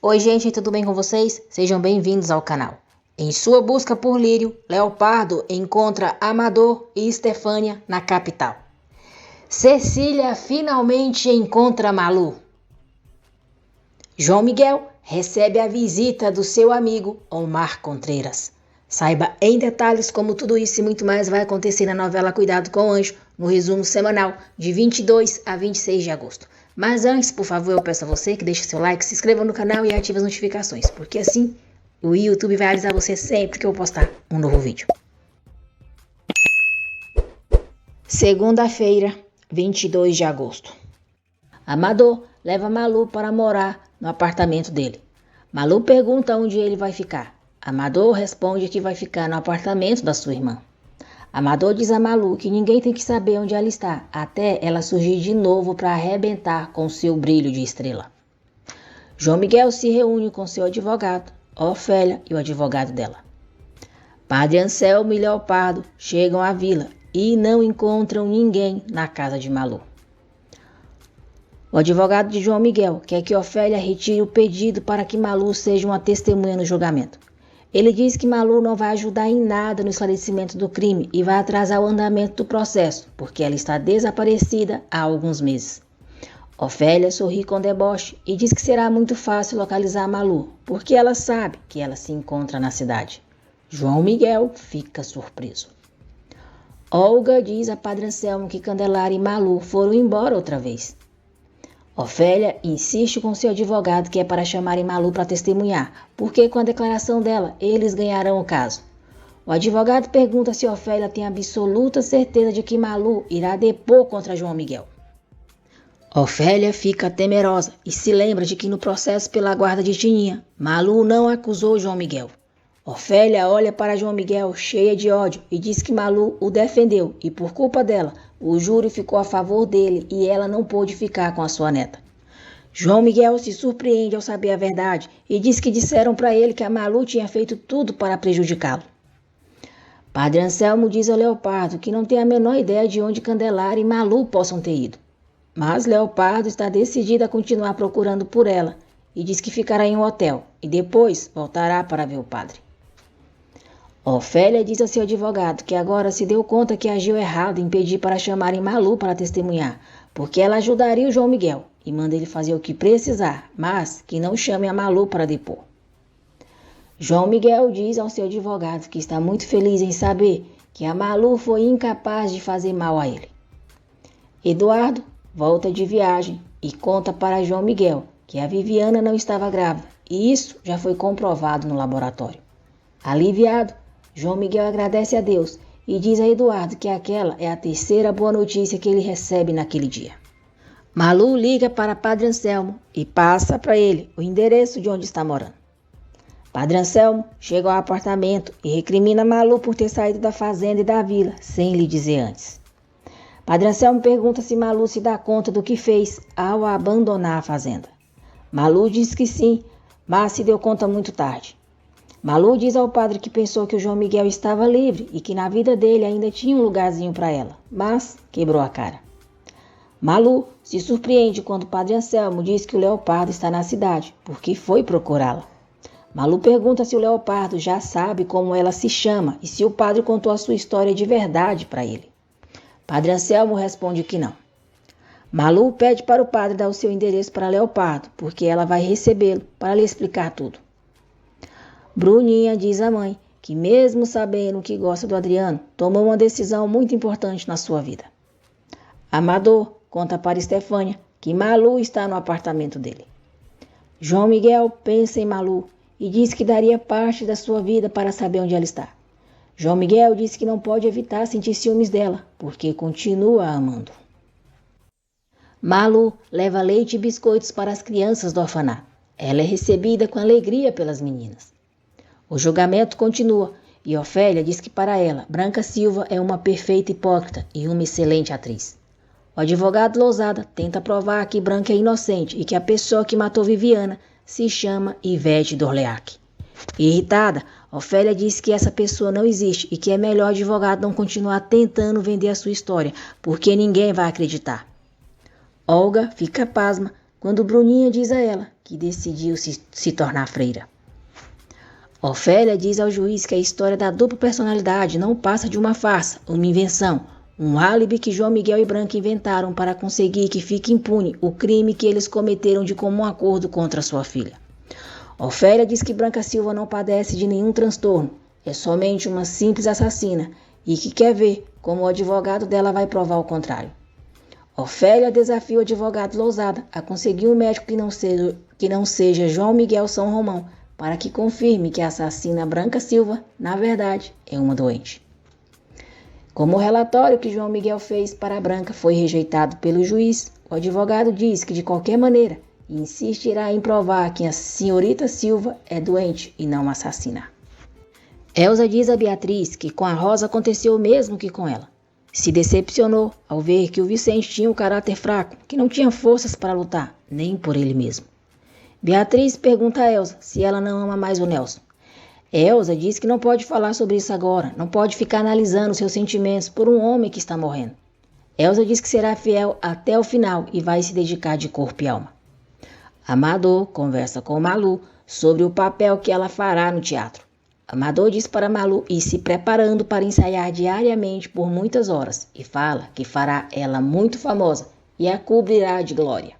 Oi gente, tudo bem com vocês? Sejam bem-vindos ao canal. Em sua busca por Lírio, Leopardo encontra Amador e Estefânia na capital. Cecília finalmente encontra Malu. João Miguel recebe a visita do seu amigo Omar Contreiras. Saiba em detalhes como tudo isso e muito mais vai acontecer na novela Cuidado com o Anjo, no resumo semanal de 22 a 26 de agosto. Mas antes, por favor, eu peço a você que deixe seu like, se inscreva no canal e ative as notificações, porque assim o YouTube vai avisar você sempre que eu postar um novo vídeo. Segunda-feira, 22 de agosto. Amador leva Malu para morar no apartamento dele. Malu pergunta onde ele vai ficar. Amador responde que vai ficar no apartamento da sua irmã. Amador diz a Malu que ninguém tem que saber onde ela está, até ela surgir de novo para arrebentar com seu brilho de estrela. João Miguel se reúne com seu advogado, Ofélia e o advogado dela. Padre Anselmo e Leopardo chegam à vila e não encontram ninguém na casa de Malu. O advogado de João Miguel quer que Ofélia retire o pedido para que Malu seja uma testemunha no julgamento. Ele diz que Malu não vai ajudar em nada no esclarecimento do crime e vai atrasar o andamento do processo, porque ela está desaparecida há alguns meses. Ofélia sorri com deboche e diz que será muito fácil localizar Malu, porque ela sabe que ela se encontra na cidade. João Miguel fica surpreso. Olga diz a Padre Anselmo que Candelária e Malu foram embora outra vez. Ofélia insiste com seu advogado que é para chamarem Malu para testemunhar, porque com a declaração dela, eles ganharão o caso. O advogado pergunta se Ofélia tem absoluta certeza de que Malu irá depor contra João Miguel. Ofélia fica temerosa e se lembra de que no processo pela guarda de Tininha, Malu não acusou João Miguel. Ofélia olha para João Miguel cheia de ódio e diz que Malu o defendeu e por culpa dela, o júri ficou a favor dele e ela não pôde ficar com a sua neta. João Miguel se surpreende ao saber a verdade e diz que disseram para ele que a Malu tinha feito tudo para prejudicá-lo. Padre Anselmo diz ao Leopardo que não tem a menor ideia de onde Candelária e Malu possam ter ido. Mas Leopardo está decidido a continuar procurando por ela e diz que ficará em um hotel e depois voltará para ver o padre. Ofélia diz a seu advogado que agora se deu conta que agiu errado em pedir para chamarem Malu para testemunhar, porque ela ajudaria o João Miguel e manda ele fazer o que precisar, mas que não chame a Malu para depor. João Miguel diz ao seu advogado que está muito feliz em saber que a Malu foi incapaz de fazer mal a ele. Eduardo volta de viagem e conta para João Miguel que a Viviana não estava grávida e isso já foi comprovado no laboratório. Aliviado, João Miguel agradece a Deus e diz a Eduardo que aquela é a terceira boa notícia que ele recebe naquele dia. Malu liga para Padre Anselmo e passa para ele o endereço de onde está morando. Padre Anselmo chega ao apartamento e recrimina Malu por ter saído da fazenda e da vila sem lhe dizer antes. Padre Anselmo pergunta se Malu se dá conta do que fez ao abandonar a fazenda. Malu diz que sim, mas se deu conta muito tarde. Malu diz ao padre que pensou que o João Miguel estava livre e que na vida dele ainda tinha um lugarzinho para ela, mas quebrou a cara. Malu se surpreende quando o padre Anselmo diz que o Leopardo está na cidade, porque foi procurá-la. Malu pergunta se o Leopardo já sabe como ela se chama e se o padre contou a sua história de verdade para ele. Padre Anselmo responde que não. Malu pede para o padre dar o seu endereço para Leopardo, porque ela vai recebê-lo para lhe explicar tudo. Bruninha diz à mãe que mesmo sabendo que gosta do Adriano, tomou uma decisão muito importante na sua vida. Amador conta para Estefânia que Malu está no apartamento dele. João Miguel pensa em Malu e diz que daria parte da sua vida para saber onde ela está. João Miguel diz que não pode evitar sentir ciúmes dela, porque continua a amando. Malu leva leite e biscoitos para as crianças do orfanato. Ela é recebida com alegria pelas meninas. O julgamento continua e Ofélia diz que para ela, Branca Silva é uma perfeita hipócrita e uma excelente atriz. O advogado Lousada tenta provar que Branca é inocente e que a pessoa que matou Viviana se chama Ivete Dorleac. Irritada, Ofélia diz que essa pessoa não existe e que é melhor o advogado não continuar tentando vender a sua história, porque ninguém vai acreditar. Olga fica pasma quando Bruninha diz a ela que decidiu se tornar freira. Ofélia diz ao juiz que a história da dupla personalidade não passa de uma farsa, uma invenção, um álibi que João Miguel e Branca inventaram para conseguir que fique impune o crime que eles cometeram de comum acordo contra sua filha. Ofélia diz que Branca Silva não padece de nenhum transtorno, é somente uma simples assassina e que quer ver como o advogado dela vai provar o contrário. Ofélia desafia o advogado Lousada a conseguir um médico que não seja João Miguel São Romão, para que confirme que a assassina Branca Silva, na verdade, é uma doente. Como o relatório que João Miguel fez para Branca foi rejeitado pelo juiz, o advogado diz que, de qualquer maneira, insistirá em provar que a senhorita Silva é doente e não assassina. Elza diz a Beatriz que com a Rosa aconteceu o mesmo que com ela. Se decepcionou ao ver que o Vicente tinha um caráter fraco, que não tinha forças para lutar, nem por ele mesmo. Beatriz pergunta a Elza se ela não ama mais o Nelson. Elza diz que não pode falar sobre isso agora, não pode ficar analisando seus sentimentos por um homem que está morrendo. Elza diz que será fiel até o final e vai se dedicar de corpo e alma. Amador conversa com Malu sobre o papel que ela fará no teatro. Amador diz para Malu ir se preparando para ensaiar diariamente por muitas horas e fala que fará ela muito famosa e a cobrirá de glória.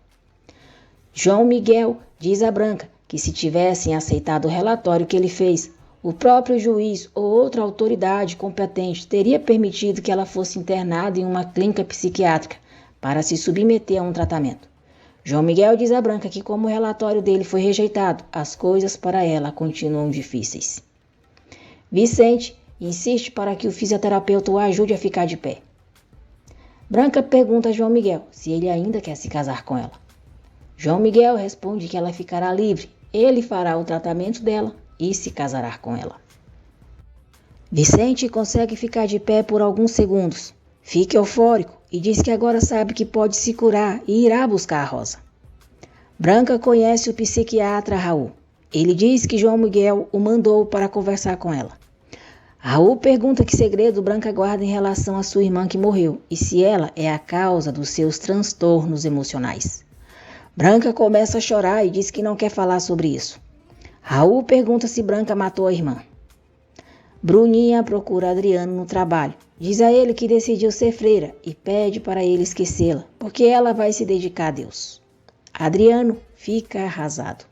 João Miguel diz a Branca que se tivessem aceitado o relatório que ele fez, o próprio juiz ou outra autoridade competente teria permitido que ela fosse internada em uma clínica psiquiátrica para se submeter a um tratamento. João Miguel diz a Branca que, como o relatório dele foi rejeitado, as coisas para ela continuam difíceis. Vicente insiste para que o fisioterapeuta o ajude a ficar de pé. Branca pergunta a João Miguel se ele ainda quer se casar com ela. João Miguel responde que ela ficará livre, ele fará o tratamento dela e se casará com ela. Vicente consegue ficar de pé por alguns segundos, fica eufórico e diz que agora sabe que pode se curar e irá buscar a Rosa. Branca conhece o psiquiatra Raul. Ele diz que João Miguel o mandou para conversar com ela. Raul pergunta que segredo Branca guarda em relação à sua irmã que morreu e se ela é a causa dos seus transtornos emocionais. Branca começa a chorar e diz que não quer falar sobre isso. Raul pergunta se Branca matou a irmã. Bruninha procura Adriano no trabalho. Diz a ele que decidiu ser freira e pede para ele esquecê-la, porque ela vai se dedicar a Deus. Adriano fica arrasado.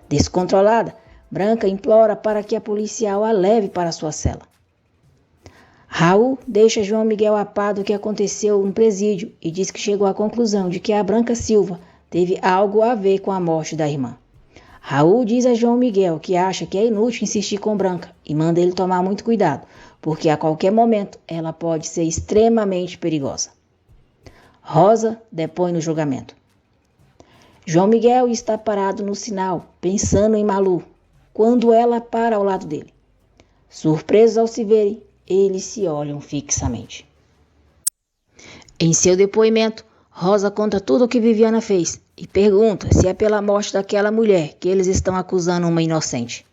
Descontrolada, Branca implora para que a policial a leve para sua cela. Raul deixa João Miguel a par do que aconteceu no presídio e diz que chegou à conclusão de que a Branca Silva teve algo a ver com a morte da irmã. Raul diz a João Miguel que acha que é inútil insistir com Branca e manda ele tomar muito cuidado, porque a qualquer momento ela pode ser extremamente perigosa. Rosa depõe no julgamento. João Miguel está parado no sinal, pensando em Malu, quando ela para ao lado dele. Surpresos ao se verem, eles se olham fixamente. Em seu depoimento, Rosa conta tudo o que Viviana fez e pergunta se é pela morte daquela mulher que eles estão acusando uma inocente.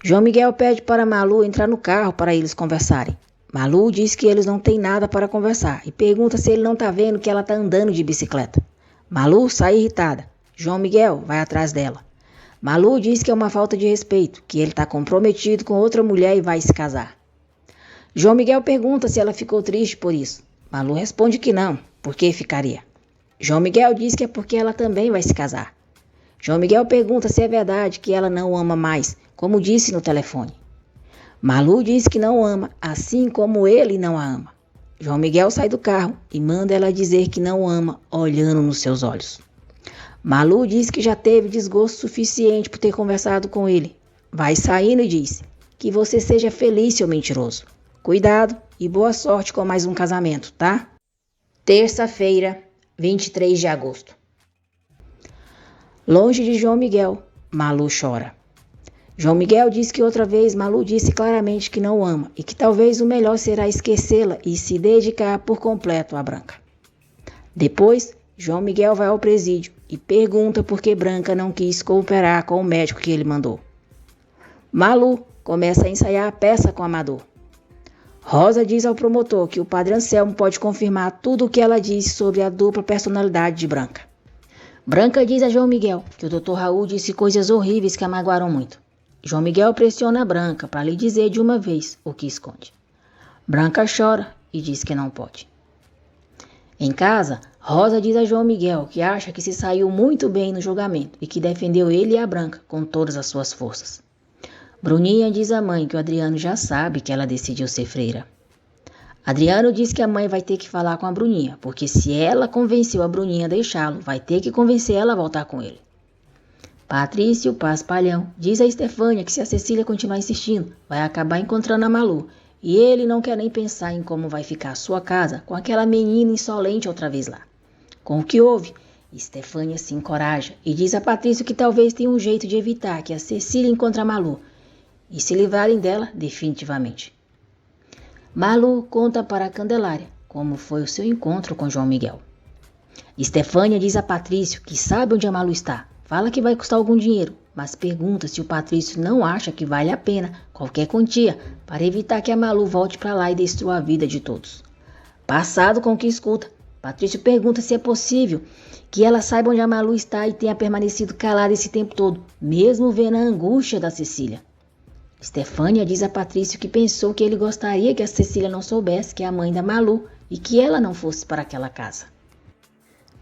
João Miguel pede para Malu entrar no carro para eles conversarem. Malu diz que eles não têm nada para conversar e pergunta se ele não está vendo que ela está andando de bicicleta. Malu sai irritada. João Miguel vai atrás dela. Malu diz que é uma falta de respeito, que ele está comprometido com outra mulher e vai se casar. João Miguel pergunta se ela ficou triste por isso. Malu responde que não, porque ficaria. João Miguel diz que é porque ela também vai se casar. João Miguel pergunta se é verdade que ela não o ama mais, como disse no telefone. Malu diz que não o ama, assim como ele não a ama. João Miguel sai do carro e manda ela dizer que não o ama, olhando nos seus olhos. Malu diz que já teve desgosto suficiente por ter conversado com ele. Vai saindo e diz: que você seja feliz, seu mentiroso. Cuidado e boa sorte com mais um casamento, tá? Terça-feira, 23 de agosto. Longe de João Miguel, Malu chora. João Miguel diz que outra vez Malu disse claramente que não o ama e que talvez o melhor será esquecê-la e se dedicar por completo à Branca. Depois, João Miguel vai ao presídio e pergunta por que Branca não quis cooperar com o médico que ele mandou. Malu começa a ensaiar a peça com Amador. Rosa diz ao promotor que o padre Anselmo pode confirmar tudo o que ela disse sobre a dupla personalidade de Branca. Branca diz a João Miguel que o Dr. Raul disse coisas horríveis que a magoaram muito. João Miguel pressiona Branca para lhe dizer de uma vez o que esconde. Branca chora e diz que não pode. Em casa, Rosa diz a João Miguel que acha que se saiu muito bem no julgamento e que defendeu ele e a Branca com todas as suas forças. Bruninha diz à mãe que o Adriano já sabe que ela decidiu ser freira. Adriano diz que a mãe vai ter que falar com a Bruninha, porque se ela convenceu a Bruninha a deixá-lo, vai ter que convencer ela a voltar com ele. Patrício Paspalhão diz a Estefânia que se a Cecília continuar insistindo, vai acabar encontrando a Malu, e ele não quer nem pensar em como vai ficar a sua casa com aquela menina insolente outra vez lá. Com o que houve, Estefânia se encoraja e diz a Patrício que talvez tenha um jeito de evitar que a Cecília encontre a Malu e se livrarem dela definitivamente. Malu conta para a Candelária como foi o seu encontro com João Miguel. Estefânia diz a Patrício que sabe onde a Malu está. Fala que vai custar algum dinheiro, mas pergunta se o Patrício não acha que vale a pena qualquer quantia para evitar que a Malu volte para lá e destrua a vida de todos. Passado com o que escuta, Patrício pergunta se é possível que ela saiba onde a Malu está e tenha permanecido calada esse tempo todo, mesmo vendo a angústia da Cecília. Estefânia diz a Patrício que pensou que ele gostaria que a Cecília não soubesse que é a mãe da Malu e que ela não fosse para aquela casa.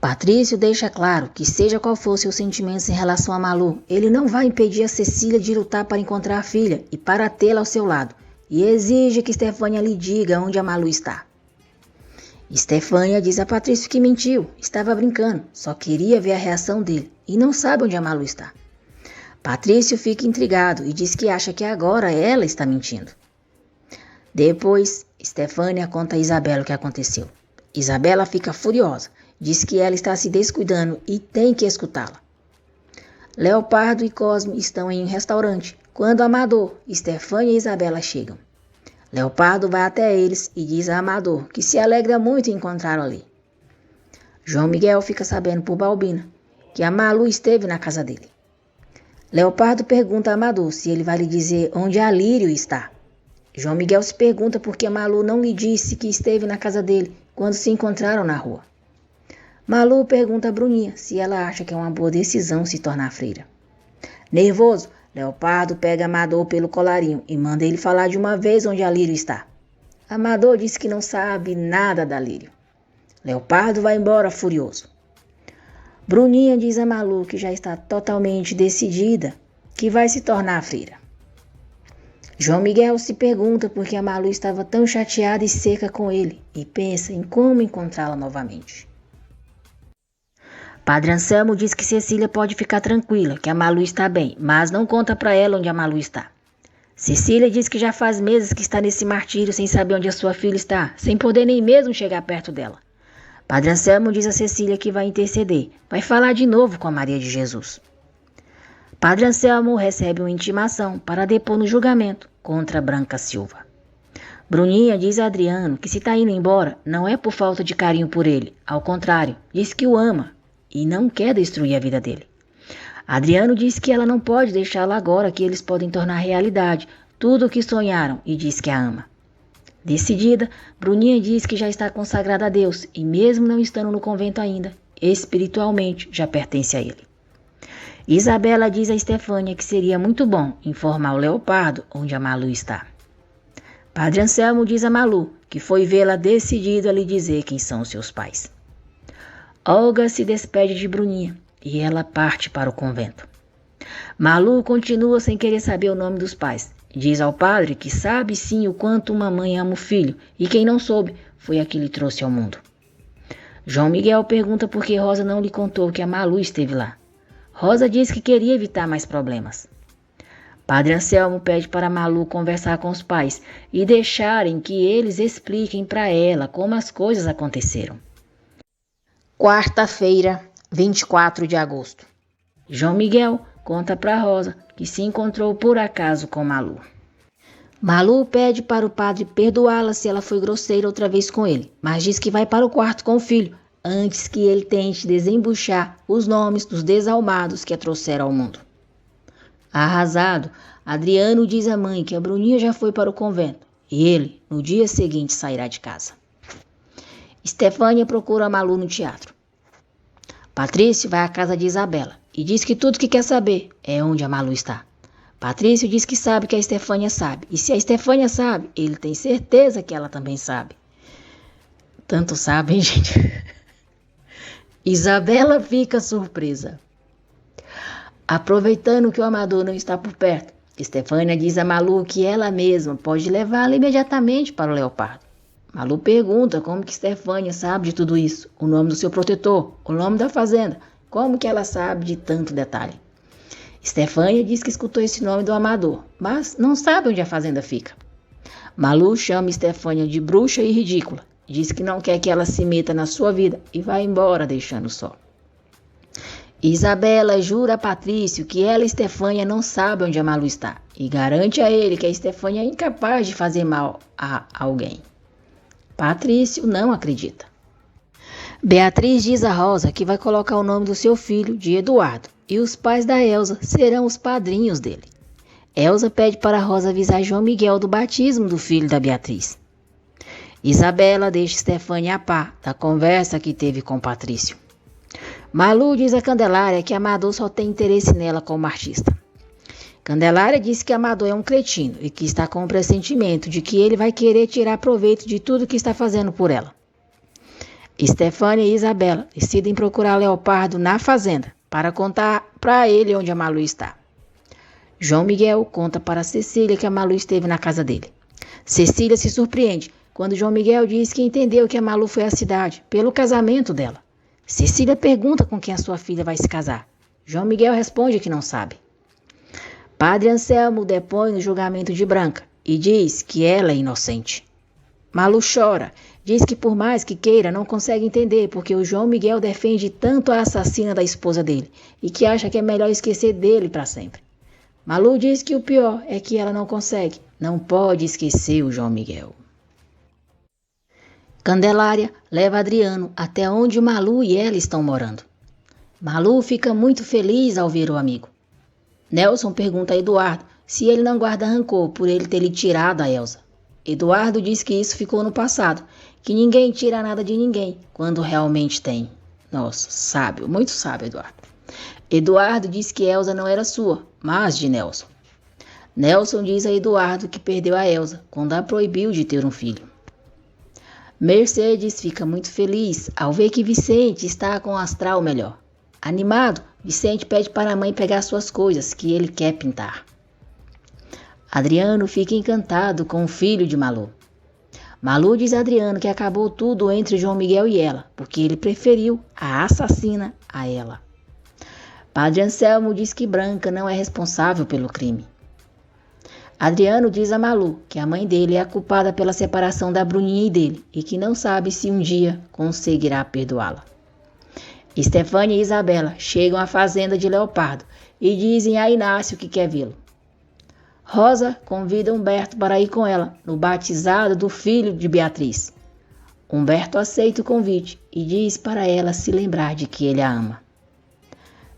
Patrício deixa claro que seja qual for seus sentimentos em relação a Malu, ele não vai impedir a Cecília de lutar para encontrar a filha e para tê-la ao seu lado, e exige que Estefânia lhe diga onde a Malu está. Estefânia diz a Patrício que mentiu, estava brincando, só queria ver a reação dele e não sabe onde a Malu está. Patrício fica intrigado e diz que acha que agora ela está mentindo. Depois, Estefânia conta a Isabela o que aconteceu. Isabela fica furiosa, diz que ela está se descuidando e tem que escutá-la. Leopardo e Cosme estão em um restaurante, quando Amador, Estefânia e Isabela chegam. Leopardo vai até eles e diz a Amador que se alegra muito em encontrá-lo ali. João Miguel fica sabendo por Balbina que a Malu esteve na casa dele. Leopardo pergunta a Amador se ele vai lhe dizer onde a Lírio está. João Miguel se pergunta por que a Malu não lhe disse que esteve na casa dele quando se encontraram na rua. Malu pergunta a Bruninha se ela acha que é uma boa decisão se tornar freira. Nervoso, Leopardo pega Amador pelo colarinho e manda ele falar de uma vez onde a Lírio está. Amador diz que não sabe nada da Lírio. Leopardo vai embora furioso. Bruninha diz a Malu que já está totalmente decidida que vai se tornar freira. João Miguel se pergunta por que a Malu estava tão chateada e seca com ele e pensa em como encontrá-la novamente. Padre Anselmo diz que Cecília pode ficar tranquila, que a Malu está bem, mas não conta para ela onde a Malu está. Cecília diz que já faz meses que está nesse martírio sem saber onde a sua filha está, sem poder nem mesmo chegar perto dela. Padre Anselmo diz a Cecília que vai interceder, vai falar de novo com a Maria de Jesus. Padre Anselmo recebe uma intimação para depor no julgamento contra Branca Silva. Bruninha diz a Adriano que se está indo embora não é por falta de carinho por ele, ao contrário, diz que o ama e não quer destruir a vida dele. Adriano diz que ela não pode deixá-lo agora que eles podem tornar realidade tudo o que sonharam e diz que a ama. Decidida, Bruninha diz que já está consagrada a Deus e mesmo não estando no convento ainda, espiritualmente já pertence a ele. Isabela diz a Estefânia que seria muito bom informar o Leopardo onde a Malu está. Padre Anselmo diz a Malu que foi vê-la decidida a lhe dizer quem são os seus pais. Olga se despede de Bruninha e ela parte para o convento. Malu continua sem querer saber o nome dos pais. Diz ao padre que sabe sim o quanto uma mãe ama o filho e quem não soube foi a que lhe trouxe ao mundo. João Miguel pergunta por que Rosa não lhe contou que a Malu esteve lá. Rosa diz que queria evitar mais problemas. Padre Anselmo pede para Malu conversar com os pais e deixarem que eles expliquem para ela como as coisas aconteceram. Quarta-feira, 24 de agosto. João Miguel conta para Rosa que se encontrou por acaso com Malu. Malu pede para o padre perdoá-la se ela foi grosseira outra vez com ele, mas diz que vai para o quarto com o filho, antes que ele tente desembuchar os nomes dos desalmados que a trouxeram ao mundo. Arrasado, Adriano diz à mãe que a Bruninha já foi para o convento e ele, no dia seguinte, sairá de casa. Estefânia procura Malu no teatro. Patrício vai à casa de Isabela e diz que tudo que quer saber é onde a Malu está. Patrício diz que sabe que a Estefânia sabe, e se a Estefânia sabe, ele tem certeza que ela também sabe. Tanto sabe, hein, gente? Isabela fica surpresa. Aproveitando que o Amador não está por perto, Estefânia diz a Malu que ela mesma pode levá-la imediatamente para o Leopardo. Malu pergunta como que Estefânia sabe de tudo isso, o nome do seu protetor, o nome da fazenda, como que ela sabe de tanto detalhe. Estefânia diz que escutou esse nome do Amador, mas não sabe onde a fazenda fica. Malu chama Estefânia de bruxa e ridícula, diz que não quer que ela se meta na sua vida e vai embora deixando só. Isabela jura a Patrício que ela e Estefânia não sabem onde a Malu está e garante a ele que a Estefânia é incapaz de fazer mal a alguém. Patrício não acredita. Beatriz diz a Rosa que vai colocar o nome do seu filho de Eduardo e os pais da Elsa serão os padrinhos dele. Elsa pede para Rosa avisar João Miguel do batismo do filho da Beatriz. Isabela deixa Estefânia a par da conversa que teve com Patrício. Malu diz a Candelária que Amador só tem interesse nela como artista. Candelária diz que Amador é um cretino e que está com o pressentimento de que ele vai querer tirar proveito de tudo que está fazendo por ela. Estefânia e Isabela decidem procurar Leopardo na fazenda para contar para ele onde a Malu está. João Miguel conta para Cecília que a Malu esteve na casa dele. Cecília se surpreende quando João Miguel diz que entendeu que a Malu foi à cidade pelo casamento dela. Cecília pergunta com quem a sua filha vai se casar. João Miguel responde que não sabe. Padre Anselmo depõe no julgamento de Branca e diz que ela é inocente. Malu chora, diz que por mais que queira não consegue entender porque o João Miguel defende tanto a assassina da esposa dele e que acha que é melhor esquecer dele para sempre. Malu diz que o pior é que ela não consegue, não pode esquecer o João Miguel. Candelária leva Adriano até onde Malu e ela estão morando. Malu fica muito feliz ao ver o amigo. Nelson pergunta a Eduardo se ele não guarda rancor por ele ter lhe tirado a Elsa. Eduardo diz que isso ficou no passado, que ninguém tira nada de ninguém quando realmente tem. Nossa, sábio, muito sábio, Eduardo. Eduardo diz que Elsa não era sua, mas de Nelson. Nelson diz a Eduardo que perdeu a Elsa quando a proibiu de ter um filho. Mercedes fica muito feliz ao ver que Vicente está com o astral melhor. Animado, Vicente pede para a mãe pegar suas coisas que ele quer pintar. Adriano fica encantado com o filho de Malu. Malu diz a Adriano que acabou tudo entre João Miguel e ela, porque ele preferiu a assassina a ela. Padre Anselmo diz que Branca não é responsável pelo crime. Adriano diz a Malu que a mãe dele é a culpada pela separação da Bruninha e dele e que não sabe se um dia conseguirá perdoá-la. Estefânia e Isabela chegam à fazenda de Leopardo e dizem a Inácio que quer vê-lo. Rosa convida Humberto para ir com ela no batizado do filho de Beatriz. Humberto aceita o convite e diz para ela se lembrar de que ele a ama.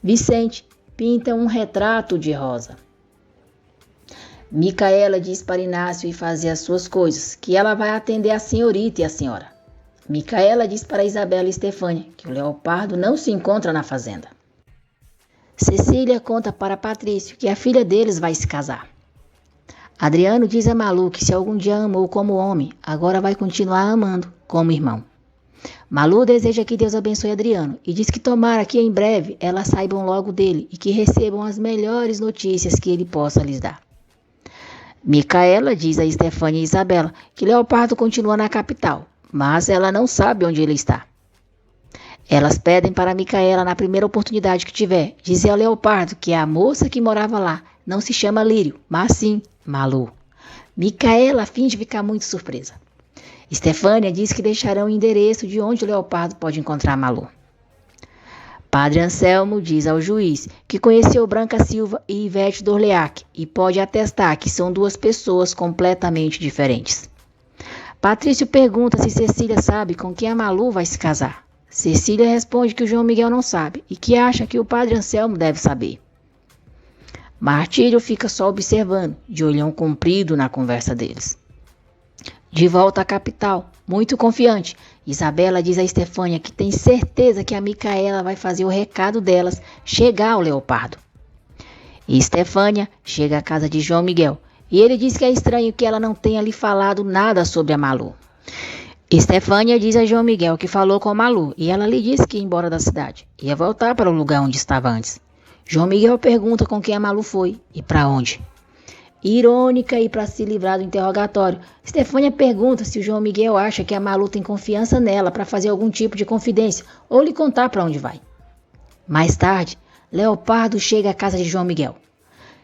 Vicente pinta um retrato de Rosa. Micaela diz para Inácio ir fazer as suas coisas, que ela vai atender a senhorita e a senhora. Micaela diz para Isabela e Estefânia que o Leopardo não se encontra na fazenda. Cecília conta para Patrício que a filha deles vai se casar. Adriano diz a Malu que se algum dia amou como homem, agora vai continuar amando como irmão. Malu deseja que Deus abençoe Adriano e diz que tomara que em breve elas saibam logo dele e que recebam as melhores notícias que ele possa lhes dar. Micaela diz a Estefânia e Isabela que Leopardo continua na capital, mas ela não sabe onde ele está. Elas pedem para Micaela, na primeira oportunidade que tiver, dizer ao Leopardo que a moça que morava lá não se chama Lírio, mas sim Malu. Micaela finge ficar muito surpresa. Estefânia diz que deixarão o endereço de onde o Leopardo pode encontrar Malu. Padre Anselmo diz ao juiz que conheceu Branca Silva e Ivete Dorleac e pode atestar que são duas pessoas completamente diferentes. Patrício pergunta se Cecília sabe com quem a Malu vai se casar. Cecília responde que o João Miguel não sabe e que acha que o Padre Anselmo deve saber. Martírio fica só observando, de olhão comprido na conversa deles. De volta à capital, muito confiante, Isabela diz a Estefânia que tem certeza que a Micaela vai fazer o recado delas chegar ao Leopardo. E Estefânia chega à casa de João Miguel e ele diz que é estranho que ela não tenha lhe falado nada sobre a Malu. Estefânia diz a João Miguel que falou com a Malu e ela lhe disse que ia embora da cidade, ia voltar para o lugar onde estava antes. João Miguel pergunta com quem a Malu foi e para onde. Irônica e para se livrar do interrogatório, Estefânia pergunta se o João Miguel acha que a Malu tem confiança nela para fazer algum tipo de confidência ou lhe contar para onde vai. Mais tarde, Leopardo chega à casa de João Miguel.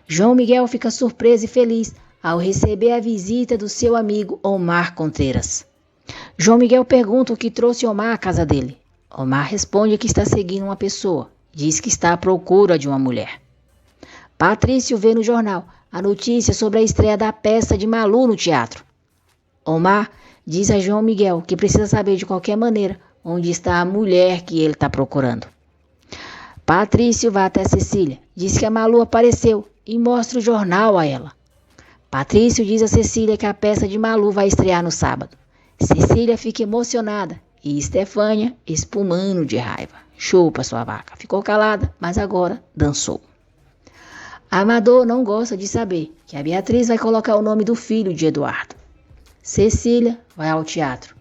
João Miguel fica surpreso e feliz ao receber a visita do seu amigo Omar Contreras. João Miguel pergunta o que trouxe Omar à casa dele. Omar responde que está seguindo uma pessoa. Diz que está à procura de uma mulher. Patrício vê no jornal a notícia sobre a estreia da peça de Malu no teatro. Omar diz a João Miguel que precisa saber de qualquer maneira onde está a mulher que ele está procurando. Patrício vai até Cecília, diz que a Malu apareceu e mostra o jornal a ela. Patrício diz a Cecília que a peça de Malu vai estrear no sábado. Cecília fica emocionada e Estefânia espumando de raiva. Chupa sua vaca. Ficou calada, mas agora dançou. Amador não gosta de saber que a Beatriz vai colocar o nome do filho de Eduardo. Cecília vai ao teatro,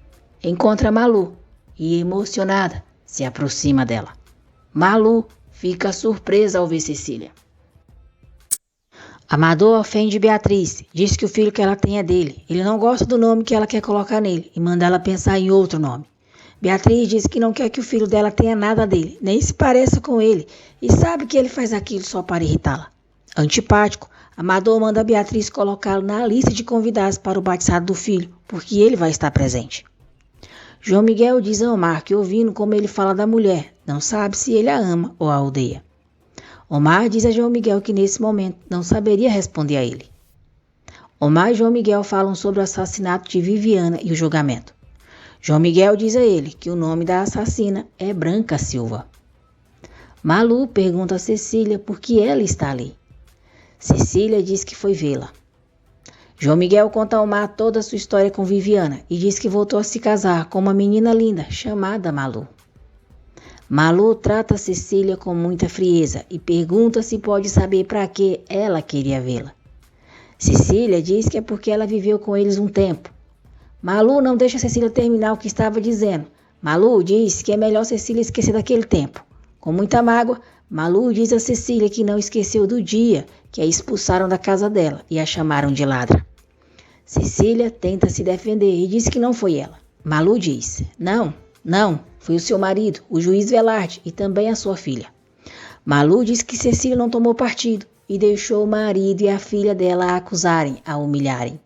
encontra Malu e, emocionada, se aproxima dela. Malu fica surpresa ao ver Cecília. Amador ofende Beatriz, diz que o filho que ela tem é dele. Ele não gosta do nome que ela quer colocar nele e manda ela pensar em outro nome. Beatriz diz que não quer que o filho dela tenha nada dele, nem se pareça com ele, e sabe que ele faz aquilo só para irritá-la. Antipático, Amador manda Beatriz colocá-lo na lista de convidados para o batizado do filho, porque ele vai estar presente. João Miguel diz a Omar que, ouvindo como ele fala da mulher, não sabe se ele a ama ou a odeia. Omar diz a João Miguel que nesse momento não saberia responder a ele. Omar e João Miguel falam sobre o assassinato de Viviana e o julgamento. João Miguel diz a ele que o nome da assassina é Branca Silva. Malu pergunta a Cecília por que ela está ali. Cecília diz que foi vê-la. João Miguel conta a Omar toda a sua história com Viviana e diz que voltou a se casar com uma menina linda chamada Malu. Malu trata Cecília com muita frieza e pergunta se pode saber para que ela queria vê-la. Cecília diz que é porque ela viveu com eles um tempo. Malu não deixa Cecília terminar o que estava dizendo. Malu diz que é melhor Cecília esquecer daquele tempo. Com muita mágoa, Malu diz a Cecília que não esqueceu do dia que a expulsaram da casa dela e a chamaram de ladra. Cecília tenta se defender e diz que não foi ela. Malu diz: Não, foi o seu marido, o juiz Velarde, e também a sua filha. Malu diz que Cecília não tomou partido e deixou o marido e a filha dela a acusarem, a humilharem.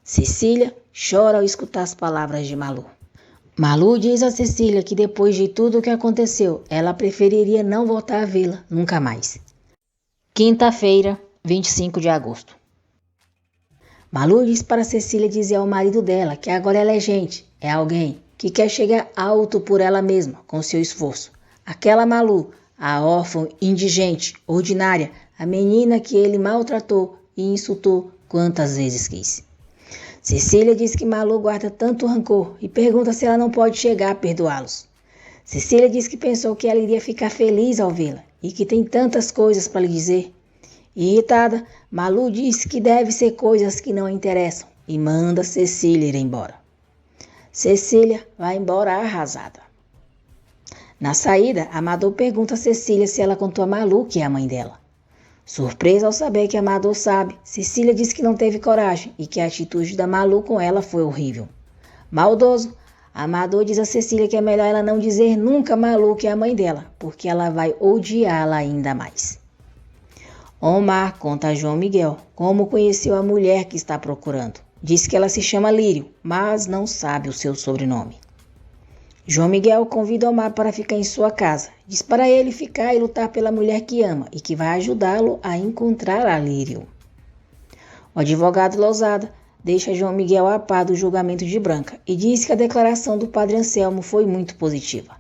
Cecília chora ao escutar as palavras de Malu. Malu diz a Cecília que depois de tudo o que aconteceu, ela preferiria não voltar a vê-la nunca mais. Quinta-feira, 25 de agosto. Malu diz para Cecília dizer ao marido dela que agora ela é gente, é alguém que quer chegar alto por ela mesma, com seu esforço. Aquela Malu, a órfã indigente, ordinária, a menina que ele maltratou e insultou quantas vezes quis. Cecília diz que Malu guarda tanto rancor e pergunta se ela não pode chegar a perdoá-los. Cecília diz que pensou que ela iria ficar feliz ao vê-la e que tem tantas coisas para lhe dizer. Irritada, Malu diz que deve ser coisas que não interessam e manda Cecília ir embora. Cecília vai embora arrasada. Na saída, Amador pergunta a Cecília se ela contou a Malu que é a mãe dela. Surpresa ao saber que Amador sabe, Cecília diz que não teve coragem e que a atitude da Malu com ela foi horrível. Maldoso, Amador diz a Cecília que é melhor ela não dizer nunca a Malu que é a mãe dela, porque ela vai odiá-la ainda mais. Omar conta a João Miguel como conheceu a mulher que está procurando. Diz que ela se chama Lírio, mas não sabe o seu sobrenome. João Miguel convida Omar para ficar em sua casa. Diz para ele ficar e lutar pela mulher que ama e que vai ajudá-lo a encontrar a Lírio. O advogado Lousada deixa João Miguel a par do julgamento de Branca e diz que a declaração do padre Anselmo foi muito positiva.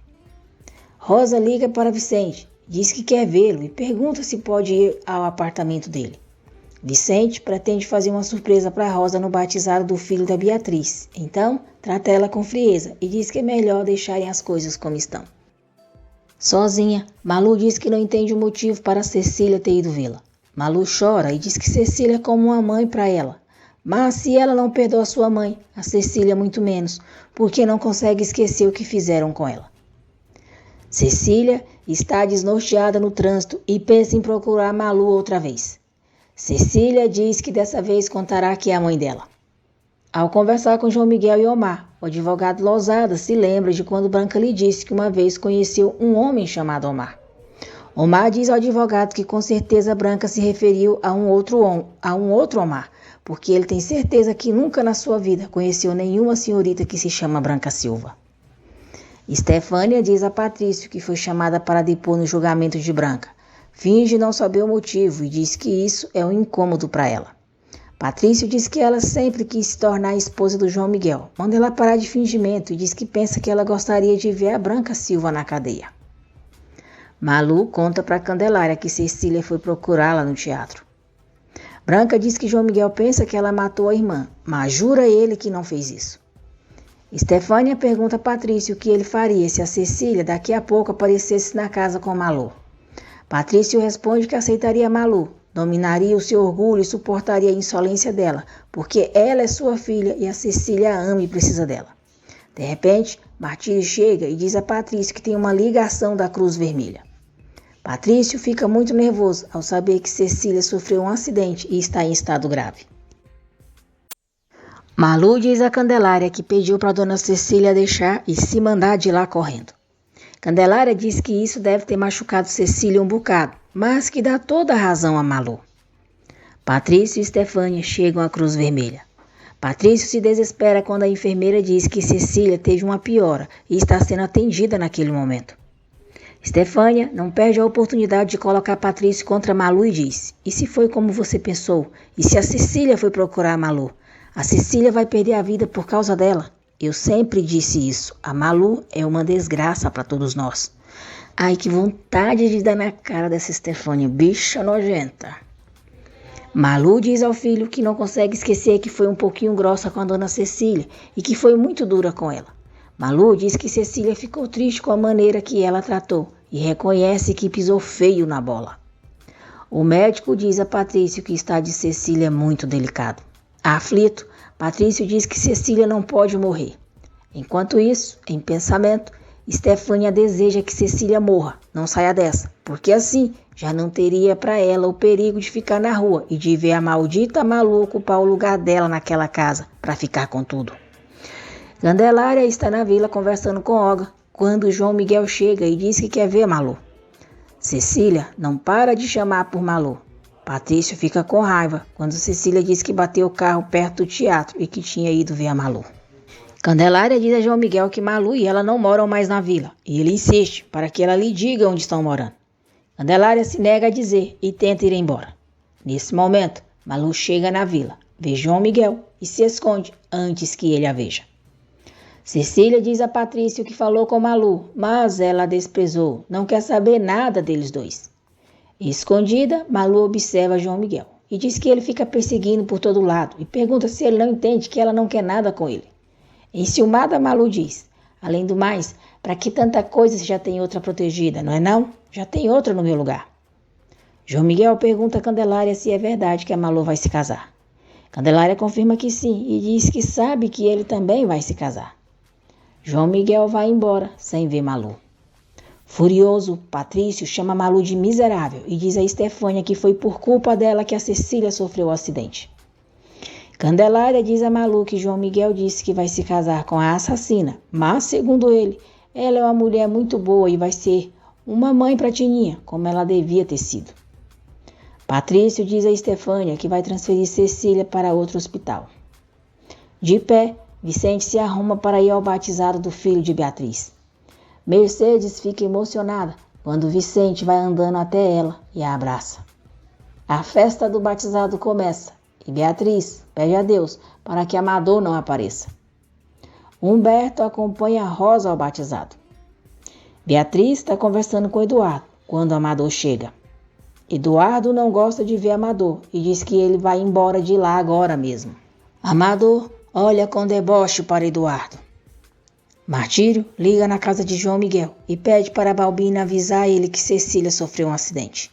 Rosa liga para Vicente, diz que quer vê-lo e pergunta se pode ir ao apartamento dele. Vicente pretende fazer uma surpresa para Rosa no batizado do filho da Beatriz. Então, trata ela com frieza e diz que é melhor deixarem as coisas como estão. Sozinha, Malu diz que não entende o motivo para Cecília ter ido vê-la. Malu chora e diz que Cecília é como uma mãe para ela. Mas se ela não perdoa sua mãe, a Cecília muito menos, porque não consegue esquecer o que fizeram com ela. Cecília está desnorteada no trânsito e pensa em procurar Malu outra vez. Cecília diz que dessa vez contará que é a mãe dela. Ao conversar com João Miguel e Omar, o advogado Lousada se lembra de quando Branca lhe disse que uma vez conheceu um homem chamado Omar. Omar diz ao advogado que com certeza Branca se referiu a um outro Omar, porque ele tem certeza que nunca na sua vida conheceu nenhuma senhorita que se chama Branca Silva. Estefânia diz a Patrício que foi chamada para depor no julgamento de Branca. Finge não saber o motivo e diz que isso é um incômodo para ela. Patrício diz que ela sempre quis se tornar a esposa do João Miguel. Manda ela parar de fingimento e diz que pensa que ela gostaria de ver a Branca Silva na cadeia. Malu conta para Candelária que Cecília foi procurá-la no teatro. Branca diz que João Miguel pensa que ela matou a irmã, mas jura ele que não fez isso. Estefânia pergunta a Patrício o que ele faria se a Cecília daqui a pouco aparecesse na casa com Malu. Patrício responde que aceitaria Malu, dominaria o seu orgulho e suportaria a insolência dela, porque ela é sua filha e a Cecília a ama e precisa dela. De repente, Martírio chega e diz a Patrício que tem uma ligação da Cruz Vermelha. Patrício fica muito nervoso ao saber que Cecília sofreu um acidente e está em estado grave. Malu diz a Candelária que pediu para Dona Cecília deixar e se mandar de lá correndo. Candelária diz que isso deve ter machucado Cecília um bocado, mas que dá toda a razão a Malu. Patrício e Estefânia chegam à Cruz Vermelha. Patrício se desespera quando a enfermeira diz que Cecília teve uma piora e está sendo atendida naquele momento. Estefânia não perde a oportunidade de colocar Patrício contra Malu e diz: e se foi como você pensou? E se a Cecília foi procurar a Malu? A Cecília vai perder a vida por causa dela. Eu sempre disse isso. A Malu é uma desgraça para todos nós. Ai, que vontade de dar na cara dessa Estefânia, bicha nojenta. Malu diz ao filho que não consegue esquecer que foi um pouquinho grossa com a Dona Cecília e que foi muito dura com ela. Malu diz que Cecília ficou triste com a maneira que ela tratou e reconhece que pisou feio na bola. O médico diz a Patrício que o estado de Cecília é muito delicado. Aflito, Patrício diz que Cecília não pode morrer. Enquanto isso, em pensamento, Estefânia deseja que Cecília morra, não saia dessa, porque assim já não teria para ela o perigo de ficar na rua e de ver a maldita Malu ocupar o lugar dela naquela casa para ficar com tudo. Candelária está na vila conversando com Olga quando João Miguel chega e diz que quer ver Malu. Cecília não para de chamar por Malu. Patrício fica com raiva quando Cecília diz que bateu o carro perto do teatro e que tinha ido ver a Malu. Candelária diz a João Miguel que Malu e ela não moram mais na vila e ele insiste para que ela lhe diga onde estão morando. Candelária se nega a dizer e tenta ir embora. Nesse momento, Malu chega na vila, vê João Miguel e se esconde antes que ele a veja. Cecília diz a Patrício que falou com Malu, mas ela a desprezou, não quer saber nada deles dois. Escondida, Malu observa João Miguel e diz que ele fica perseguindo por todo lado e pergunta se ele não entende que ela não quer nada com ele. Enciumada, Malu diz: além do mais, para que tanta coisa se já tem outra protegida, não é não? Já tem outra no meu lugar. João Miguel pergunta a Candelária se é verdade que a Malu vai se casar. Candelária confirma que sim e diz que sabe que ele também vai se casar. João Miguel vai embora sem ver Malu. Furioso, Patrício chama Malu de miserável e diz a Estefânia que foi por culpa dela que a Cecília sofreu o acidente. Candelária diz a Malu que João Miguel disse que vai se casar com a assassina, mas, segundo ele, ela é uma mulher muito boa e vai ser uma mãe para Tininha, como ela devia ter sido. Patrício diz a Estefânia que vai transferir Cecília para outro hospital. De pé, Vicente se arruma para ir ao batizado do filho de Beatriz. Mercedes fica emocionada quando Vicente vai andando até ela e a abraça. A festa do batizado começa e Beatriz pede a Deus para que Amador não apareça. Humberto acompanha Rosa ao batizado. Beatriz está conversando com Eduardo quando Amador chega. Eduardo não gosta de ver Amador e diz que ele vai embora de lá agora mesmo. Amador olha com deboche para Eduardo. Martírio liga na casa de João Miguel e pede para Balbina avisar ele que Cecília sofreu um acidente.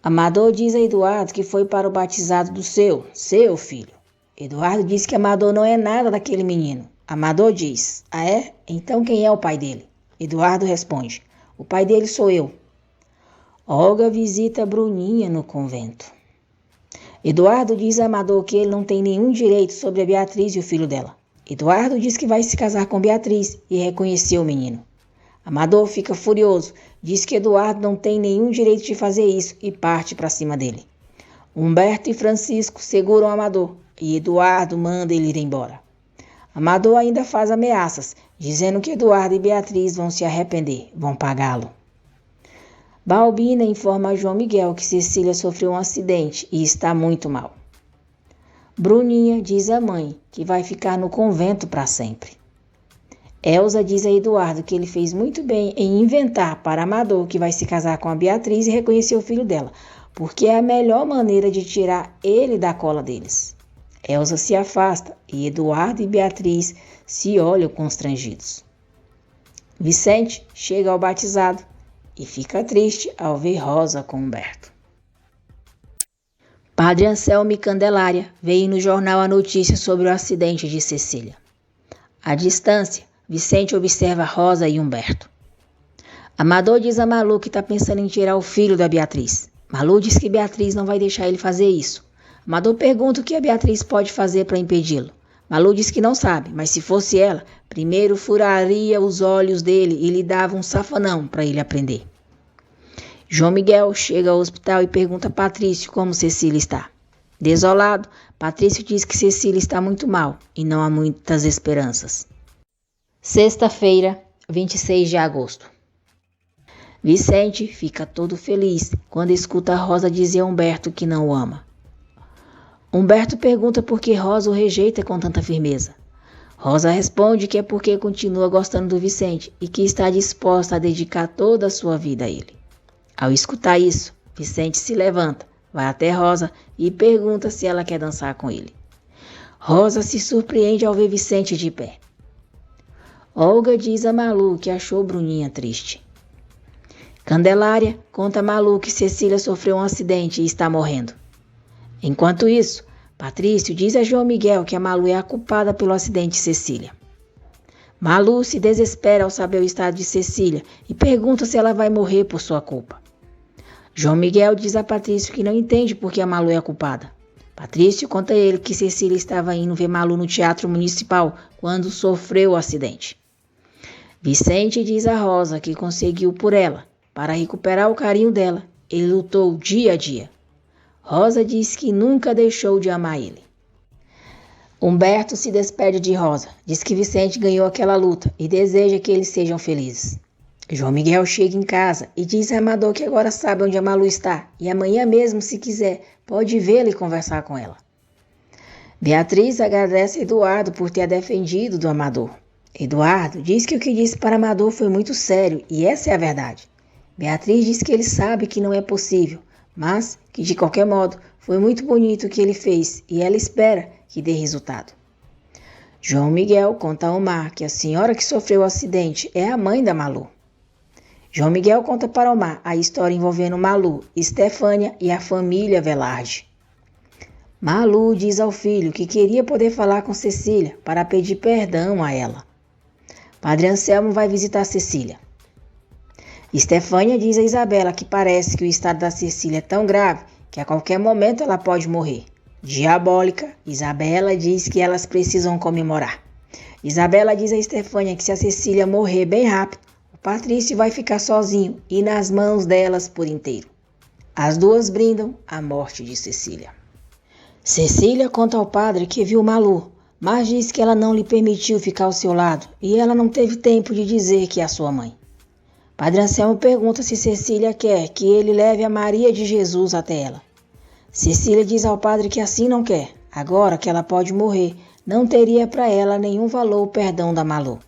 Amador diz a Eduardo que foi para o batizado do seu filho. Eduardo diz que Amador não é nada daquele menino. Amador diz: ah é? Então quem é o pai dele? Eduardo responde: o pai dele sou eu. Olga visita Bruninha no convento. Eduardo diz a Amador que ele não tem nenhum direito sobre a Beatriz e o filho dela. Eduardo diz que vai se casar com Beatriz e reconheceu o menino. Amador fica furioso, diz que Eduardo não tem nenhum direito de fazer isso e parte para cima dele. Humberto e Francisco seguram Amador e Eduardo manda ele ir embora. Amador ainda faz ameaças, dizendo que Eduardo e Beatriz vão se arrepender, vão pagá-lo. Balbina informa a João Miguel que Cecília sofreu um acidente e está muito mal. Bruninha diz à mãe que vai ficar no convento para sempre. Elza diz a Eduardo que ele fez muito bem em inventar para Amador que vai se casar com a Beatriz e reconhecer o filho dela, porque é a melhor maneira de tirar ele da cola deles. Elza se afasta e Eduardo e Beatriz se olham constrangidos. Vicente chega ao batizado e fica triste ao ver Rosa com Humberto. Padre Anselmo e Candelária veem no jornal a notícia sobre o acidente de Cecília. À distância, Vicente observa Rosa e Humberto. Amador diz a Malu que está pensando em tirar o filho da Beatriz. Malu diz que Beatriz não vai deixar ele fazer isso. Amador pergunta o que a Beatriz pode fazer para impedi-lo. Malu diz que não sabe, mas se fosse ela, primeiro furaria os olhos dele e lhe dava um safanão para ele aprender. João Miguel chega ao hospital e pergunta a Patrício como Cecília está. Desolado, Patrício diz que Cecília está muito mal e não há muitas esperanças. Sexta-feira, 26 de agosto. Vicente fica todo feliz quando escuta a Rosa dizer a Humberto que não o ama. Humberto pergunta por que Rosa o rejeita com tanta firmeza. Rosa responde que é porque continua gostando do Vicente e que está disposta a dedicar toda a sua vida a ele. Ao escutar isso, Vicente se levanta, vai até Rosa e pergunta se ela quer dançar com ele. Rosa se surpreende ao ver Vicente de pé. Olga diz a Malu que achou Bruninha triste. Candelária conta a Malu que Cecília sofreu um acidente e está morrendo. Enquanto isso, Patrício diz a João Miguel que a Malu é a culpada pelo acidente de Cecília. Malu se desespera ao saber o estado de Cecília e pergunta se ela vai morrer por sua culpa. João Miguel diz a Patrício que não entende por que a Malu é a culpada. Patrício conta a ele que Cecília estava indo ver Malu no Teatro Municipal quando sofreu o acidente. Vicente diz a Rosa que conseguiu por ela. Para recuperar o carinho dela, ele lutou dia a dia. Rosa diz que nunca deixou de amar ele. Humberto se despede de Rosa, diz que Vicente ganhou aquela luta e deseja que eles sejam felizes. João Miguel chega em casa e diz a Amador que agora sabe onde a Malu está e amanhã mesmo, se quiser, pode vê-la e conversar com ela. Beatriz agradece a Eduardo por ter a defendido do Amador. Eduardo diz que o que disse para Amador foi muito sério e essa é a verdade. Beatriz diz que ele sabe que não é possível, mas que de qualquer modo foi muito bonito o que ele fez e ela espera que dê resultado. João Miguel conta a Omar que a senhora que sofreu o acidente é a mãe da Malu. João Miguel conta para Omar a história envolvendo Malu, Estefânia e a família Velarde. Malu diz ao filho que queria poder falar com Cecília para pedir perdão a ela. Padre Anselmo vai visitar Cecília. Estefânia diz a Isabela que parece que o estado da Cecília é tão grave que a qualquer momento ela pode morrer. Diabólica, Isabela diz que elas precisam comemorar. Isabela diz a Estefânia que se a Cecília morrer bem rápido, o Patrício vai ficar sozinho e nas mãos delas por inteiro. As duas brindam a morte de Cecília. Cecília conta ao padre que viu Malu, mas diz que ela não lhe permitiu ficar ao seu lado e ela não teve tempo de dizer que é a sua mãe. Padre Anselmo pergunta se Cecília quer que ele leve a Maria de Jesus até ela. Cecília diz ao padre que assim não quer. Agora que ela pode morrer, não teria para ela nenhum valor o perdão da Malu.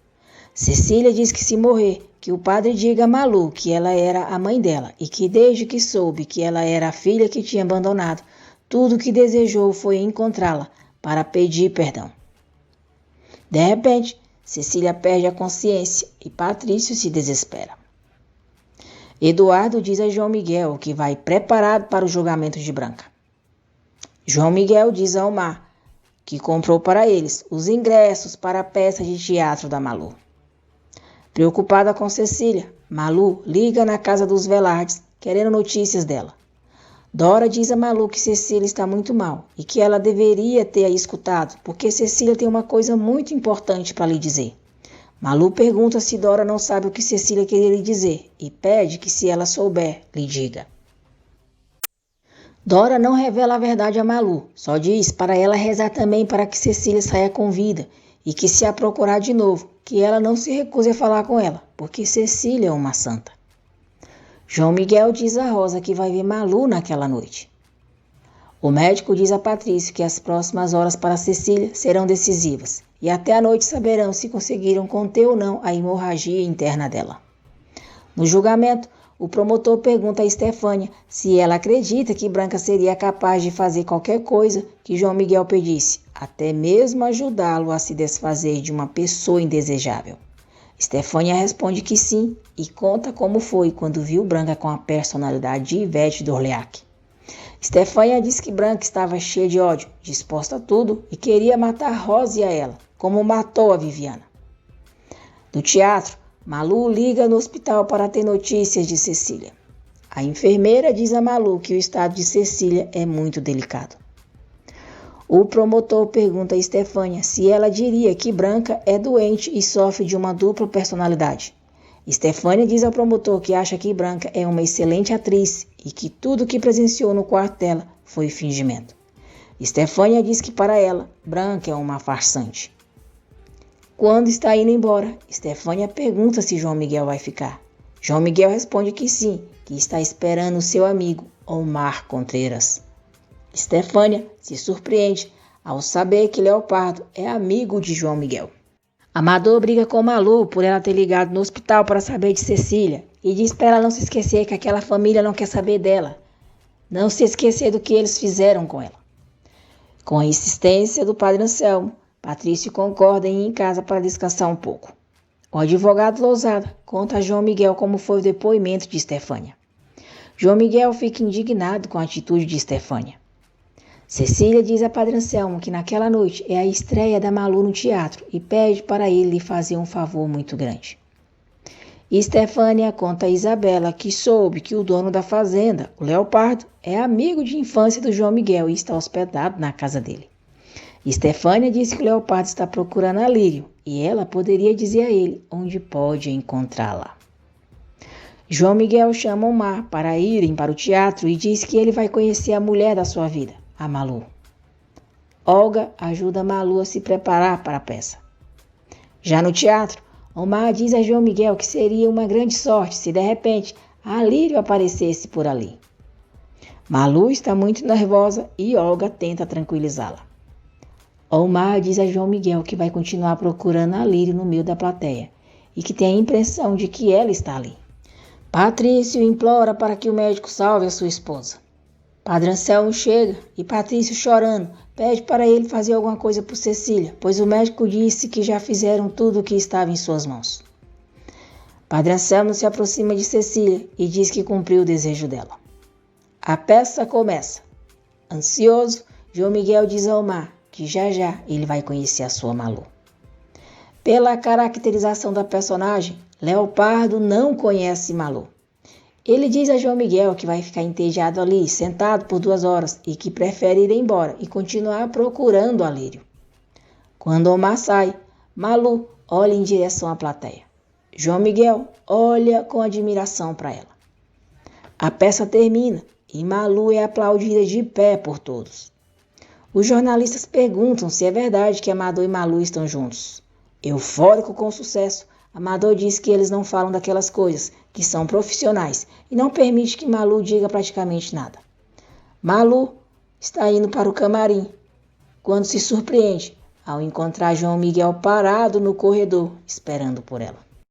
Cecília diz que se morrer, que o padre diga a Malu que ela era a mãe dela e que desde que soube que ela era a filha que tinha abandonado, tudo o que desejou foi encontrá-la para pedir perdão. De repente, Cecília perde a consciência e Patrício se desespera. Eduardo diz a João Miguel que vai preparado para o julgamento de Branca. João Miguel diz a Omar que comprou para eles os ingressos para a peça de teatro da Malu. Preocupada com Cecília, Malu liga na casa dos Velardes, querendo notícias dela. Dora diz a Malu que Cecília está muito mal e que ela deveria ter a escutado, porque Cecília tem uma coisa muito importante para lhe dizer. Malu pergunta se Dora não sabe o que Cecília queria lhe dizer e pede que, se ela souber, lhe diga. Dora não revela a verdade a Malu, só diz para ela rezar também para que Cecília saia com vida e que, se a procurar de novo, que ela não se recuse a falar com ela, porque Cecília é uma santa. João Miguel diz a Rosa que vai ver Malu naquela noite. O médico diz a Patrício que as próximas horas para Cecília serão decisivas e até a noite saberão se conseguiram conter ou não a hemorragia interna dela. No julgamento, o promotor pergunta a Estefânia se ela acredita que Branca seria capaz de fazer qualquer coisa que João Miguel pedisse, até mesmo ajudá-lo a se desfazer de uma pessoa indesejável. Estefânia responde que sim e conta como foi quando viu Branca com a personalidade de Ivete d'Orléac. Estefânia diz que Branca estava cheia de ódio, disposta a tudo e queria matar Rosa e a ela, como matou a Viviana. No teatro, Malu liga no hospital para ter notícias de Cecília. A enfermeira diz a Malu que o estado de Cecília é muito delicado. O promotor pergunta a Estefânia se ela diria que Branca é doente e sofre de uma dupla personalidade. Estefânia diz ao promotor que acha que Branca é uma excelente atriz e que tudo o que presenciou no quarto dela foi fingimento. Estefânia diz que para ela, Branca é uma farsante. Quando está indo embora, Estefânia pergunta se João Miguel vai ficar. João Miguel responde que sim, que está esperando seu amigo Omar Contreras. Estefânia se surpreende ao saber que Leopardo é amigo de João Miguel. Amador briga com Malu por ela ter ligado no hospital para saber de Cecília e diz para ela não se esquecer que aquela família não quer saber dela, não se esquecer do que eles fizeram com ela. Com a insistência do padre Anselmo, Patrício concorda em ir em casa para descansar um pouco. O advogado Lousada conta a João Miguel como foi o depoimento de Estefânia. João Miguel fica indignado com a atitude de Estefânia. Cecília diz a padre Anselmo que naquela noite é a estreia da Malu no teatro e pede para ele lhe fazer um favor muito grande. Estefânia conta a Isabela que soube que o dono da fazenda, o Leopardo, é amigo de infância do João Miguel e está hospedado na casa dele. Estefânia disse que o Leopardo está procurando a Lírio e ela poderia dizer a ele onde pode encontrá-la. João Miguel chama Omar para irem para o teatro e diz que ele vai conhecer a mulher da sua vida, a Malu. Olga ajuda a Malu a se preparar para a peça. Já no teatro, Omar diz a João Miguel que seria uma grande sorte se de repente a Lírio aparecesse por ali. Malu está muito nervosa e Olga tenta tranquilizá-la. Omar diz a João Miguel que vai continuar procurando a Lírio no meio da plateia e que tem a impressão de que ela está ali. Patrício implora para que o médico salve a sua esposa. Padre Anselmo chega e Patrício, chorando, pede para ele fazer alguma coisa por Cecília, pois o médico disse que já fizeram tudo o que estava em suas mãos. Padre Anselmo se aproxima de Cecília e diz que cumpriu o desejo dela. A peça começa. Ansioso, João Miguel diz a Omar que já ele vai conhecer a sua Malu. Pela caracterização da personagem, Leopardo não conhece Malu. Ele diz a João Miguel que vai ficar entediado ali, sentado por 2 horas e que prefere ir embora e continuar procurando a Lírio. Quando Omar sai, Malu olha em direção à plateia. João Miguel olha com admiração para ela. A peça termina e Malu é aplaudida de pé por todos. Os jornalistas perguntam se é verdade que Amador e Malu estão juntos. Eufórico com o sucesso, Amador diz que eles não falam daquelas coisas, que são profissionais, e não permite que Malu diga praticamente nada. Malu está indo para o camarim, quando se surpreende ao encontrar João Miguel parado no corredor, esperando por ela.